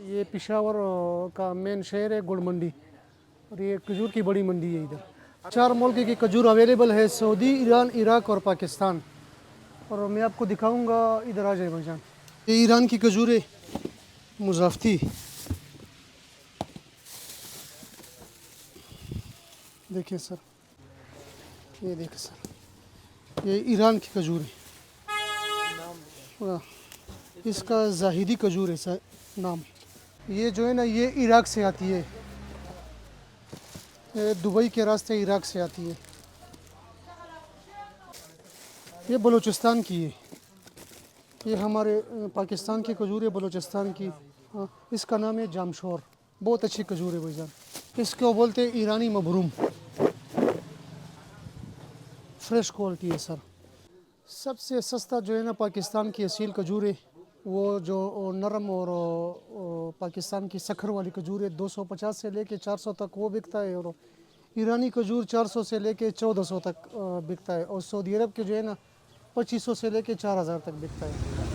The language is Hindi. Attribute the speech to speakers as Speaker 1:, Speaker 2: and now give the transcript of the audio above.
Speaker 1: ये पेशावर का मेन शहर है, गुड़ मंडी, और ये खजूर की बड़ी मंडी है इधर। 4 मुल्क की खजूर अवेलेबल है, सऊदी, ईरान, इराक और पाकिस्तान। और मैं आपको दिखाऊंगा, इधर आ जाए भाईजान। ये ईरान की खजूर है, मुज़ाफ़ती। देखिए सर, ये देखिए सर, ये ईरान की खजूर है। हाँ, इसका जाहिदी खजूर है सर नाम। ये जो है ना, ये इराक से आती है, ये दुबई के रास्ते इराक से आती है। ये बलूचिस्तान की है, ये हमारे पाकिस्तान की खजूर है, बलूचिस्तान की। हाँ, इसका नाम है जामशोर, बहुत अच्छी खजूर है भाईजान। इसको बोलते हैं ईरानी मबरूम, फ्रेश क्वालिटी है सर। सबसे सस्ता जो है ना, पाकिस्तान की असील खजूर है, वो जो नरम और पाकिस्तान की सखर वाली खजूर है, 250 से लेके 400 तक वो बिकता है। और ईरानी खजूर 400 से लेके 1400 तक बिकता है। और सऊदी अरब के जो है ना, 2500 से लेके 4000 तक बिकता है।